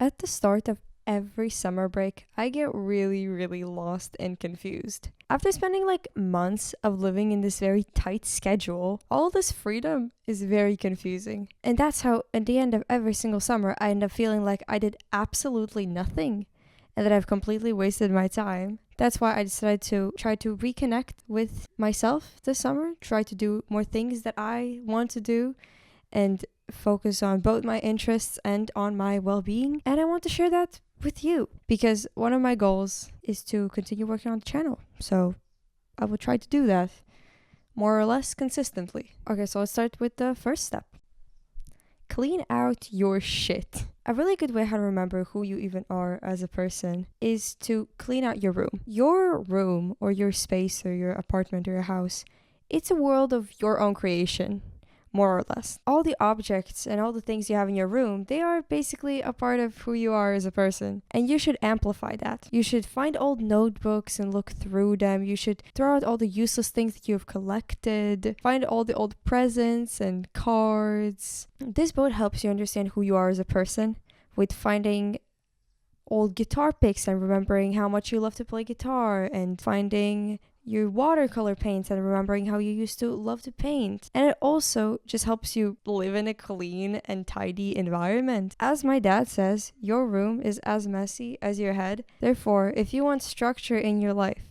At the start of every summer break, I get really, really lost and confused. After spending like months of living in this very tight schedule, all this freedom is very confusing. And that's how, at the end of every single summer, I end up feeling like I did absolutely nothing and that I've completely wasted my time. That's why I decided to try to reconnect with myself this summer, try to do more things that I want to do, and focus on both my interests and on my well-being. And I want to share that with you because one of my goals is to continue working on the channel. So I will try to do that more or less consistently. Okay, so let's start with the first step. Clean out your shit. A really good way how to remember who you even are as a person is to clean out your room. Your room or your space or your apartment or your house, it's a world of your own creation, more or less. All the objects and all the things you have in your room, they are basically a part of who you are as a person. And you should amplify that. You should find old notebooks and look through them. You should throw out all the useless things that you have collected. Find all the old presents and cards. This both helps you understand who you are as a person with finding old guitar picks and remembering how much you love to play guitar, and finding your watercolor paints and remembering how you used to love to paint. And it also just helps you live in a clean and tidy environment. As my dad says, your room is as messy as your head. Therefore, if you want structure in your life,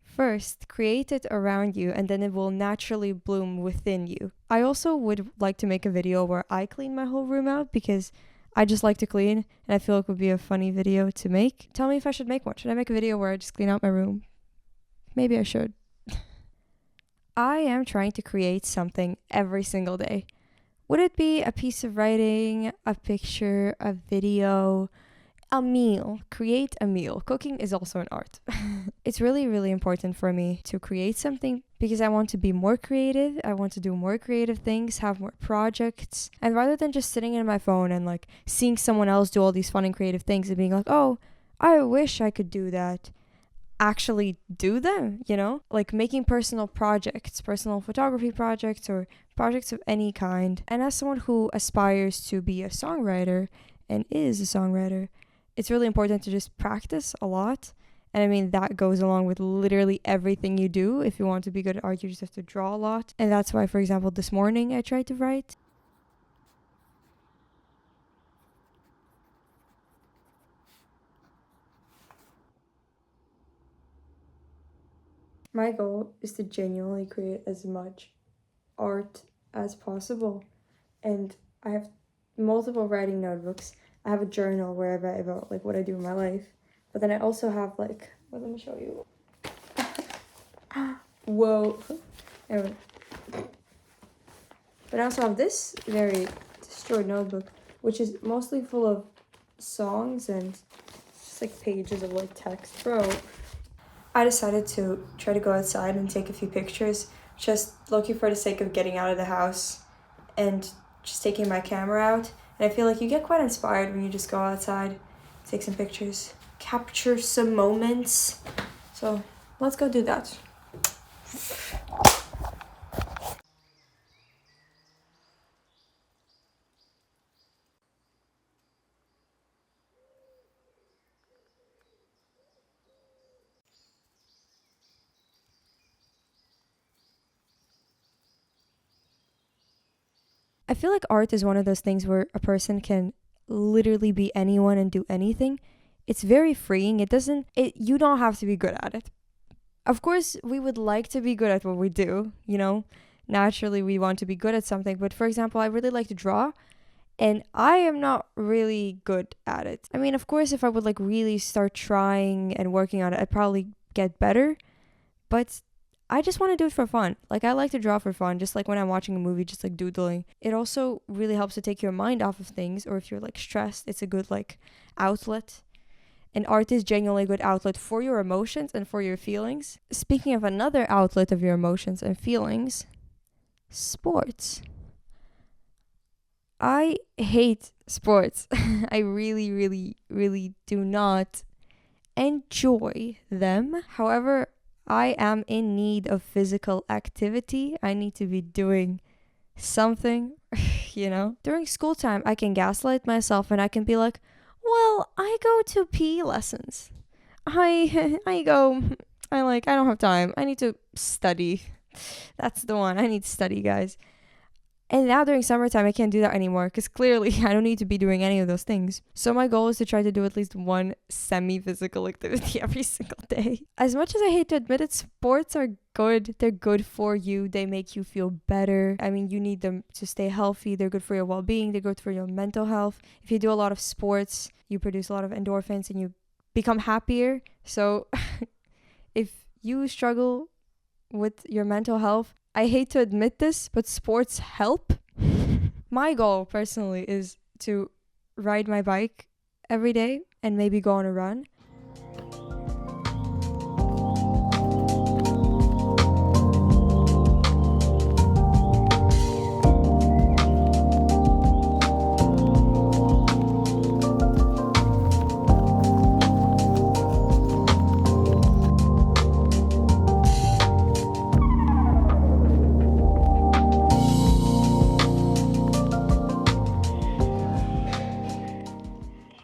first create it around you and then it will naturally bloom within you. I also would like to make a video where I clean my whole room out because I just like to clean and I feel like it would be a funny video to make. Tell me if I should make one. Should I make a video where I just clean out my room? Maybe I should. I am trying to create something every single day. Would it be a piece of writing, a picture, a video, a meal? Create a meal. Cooking is also an art. It's really, really important for me to create something because I want to be more creative. I want to do more creative things, have more projects. And rather than just sitting in my phone and like seeing someone else do all these fun and creative things and being like, oh, I wish I could do that, actually do them, you know, like making personal projects, personal photography projects or projects of any kind. And as someone who aspires to be a songwriter and is a songwriter, it's really important to just practice a lot. And I mean, that goes along with literally everything you do. If you want to be good at art, you just have to draw a lot. And that's why, for example, this morning I tried to write. My goal is to genuinely create as much art as possible. And I have multiple writing notebooks. I have a journal where I write about like what I do in my life. But then I also have like, well, let me show you. Whoa. Anyway. But I also have this very destroyed notebook, which is mostly full of songs and just like pages of like text. Bro, I decided to try to go outside and take a few pictures, just looking for the sake of getting out of the house and just taking my camera out. And I feel like you get quite inspired when you just go outside, take some pictures, capture some moments. So let's go do that. I feel like art is one of those things where a person can literally be anyone and do anything. It's very freeing. You don't have to be good at it. Of course, we would like to be good at what we do, you know? Naturally, we want to be good at something. But for example, I really like to draw, and I am not really good at it. I mean, of course, if I would like really start trying and working on it, I'd probably get better. But I just want to do it for fun. Like, I like to draw for fun, just like when I'm watching a movie, just like doodling. It also really helps to take your mind off of things, or if you're like stressed, it's a good like outlet. And art is genuinely a good outlet for your emotions and for your feelings. Speaking of another outlet of your emotions and feelings, sports. I hate sports. I really, really, really do not enjoy them. However, I am in need of physical activity. I need to be doing something, you know? During school time, I can gaslight myself and I can be like, Well, I go to PE lessons. I go. I don't have time. I need to study. That's the one. I need to study, guys. And now during summertime, I can't do that anymore because clearly I don't need to be doing any of those things. So my goal is to try to do at least one semi-physical activity every single day. As much as I hate to admit it, sports are good. They're good for you. They make you feel better. I mean, you need them to stay healthy. They're good for your well-being. They're good for your mental health. If you do a lot of sports, you produce a lot of endorphins and you become happier. So if you struggle with your mental health, I hate to admit this, but sports help. My goal personally is to ride my bike every day and maybe go on a run.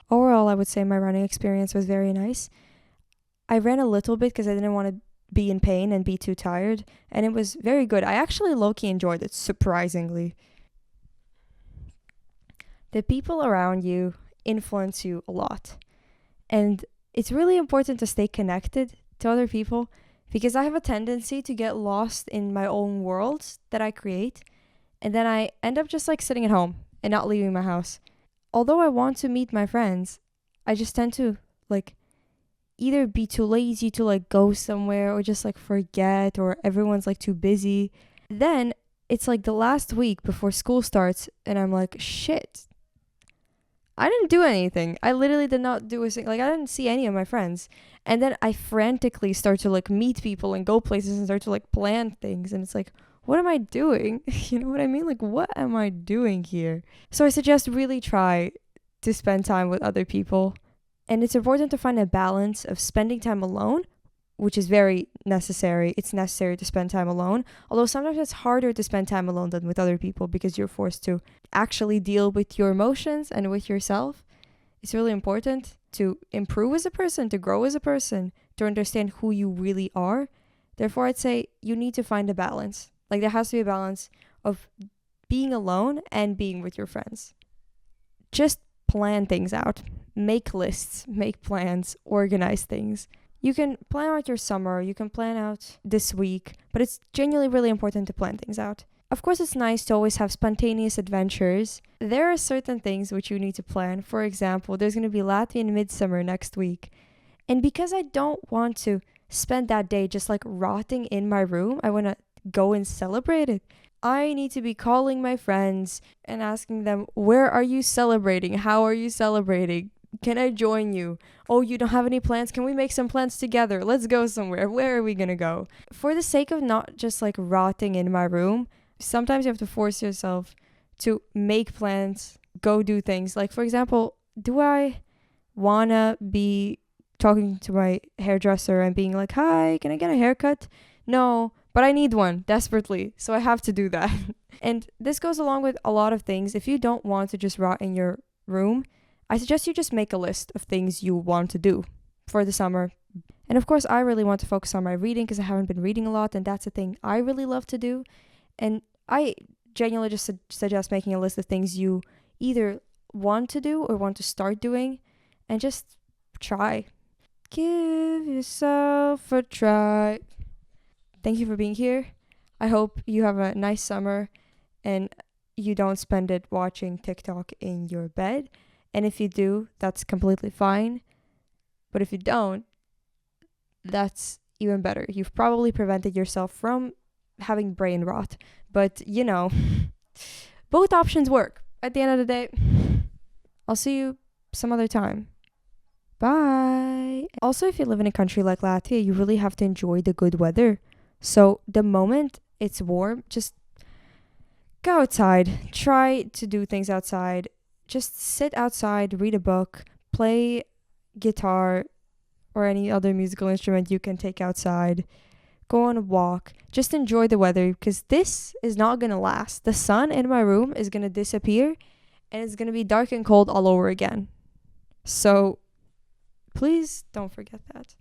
Overall, I would say my running experience was very nice. I ran a little bit because I didn't want to be in pain and be too tired, and it was very good. I actually low-key enjoyed it, surprisingly. The people around you influence you a lot, and it's really important to stay connected to other people because I have a tendency to get lost in my own worlds that I create, and then I end up just sitting at home and not leaving my house. Although I want to meet my friends, I just tend to either be too lazy to go somewhere or just forget, or everyone's too busy. Then it's the last week before school starts and I'm like, shit, I didn't do anything. I literally did not do a thing. I didn't see any of my friends. And then I frantically start to meet people and go places and start to plan things. And it's what am I doing? You know what I mean? What am I doing here? So I suggest really try to spend time with other people. And it's important to find a balance of spending time alone, which is very necessary. It's necessary to spend time alone. Although sometimes it's harder to spend time alone than with other people because you're forced to actually deal with your emotions and with yourself. It's really important to improve as a person, to grow as a person, to understand who you really are. Therefore, I'd say you need to find a balance. There has to be a balance of being alone and being with your friends. Just plan things out. Make lists, make plans, organize things. You can plan out your summer, you can plan out this week, but it's genuinely really important to plan things out. Of course, it's nice to always have spontaneous adventures. There are certain things which you need to plan. For example, there's going to be Latvian Midsummer next week. And because I don't want to spend that day just rotting in my room, I want to go and celebrate it. I need to be calling my friends and asking them, where are you celebrating? How are you celebrating? Can I join you? Oh, you don't have any plans? Can we make some plans together? Let's go somewhere. Where are we gonna go? For the sake of not just rotting in my room, sometimes you have to force yourself to make plans, go do things. For example, do I wanna be talking to my hairdresser and being hi, can I get a haircut? No, but I need one desperately, so I have to do that. And this goes along with a lot of things. If you don't want to just rot in your room, I suggest you just make a list of things you want to do for the summer. And of course, I really want to focus on my reading because I haven't been reading a lot, and that's a thing I really love to do. And I genuinely just suggest making a list of things you either want to do or want to start doing, and just try. Give yourself a try. Thank you for being here. I hope you have a nice summer and you don't spend it watching TikTok in your bed. And if you do, that's completely fine. But if you don't, that's even better. You've probably prevented yourself from having brain rot. But, both options work. At the end of the day, I'll see you some other time. Bye. Also, if you live in a country like Latvia, you really have to enjoy the good weather. So the moment it's warm, just go outside. Try to do things outside. Just sit outside, read a book, play guitar or any other musical instrument you can take outside. Go on a walk. Just enjoy the weather because this is not going to last. The sun in my room is going to disappear and it's going to be dark and cold all over again. So please don't forget that.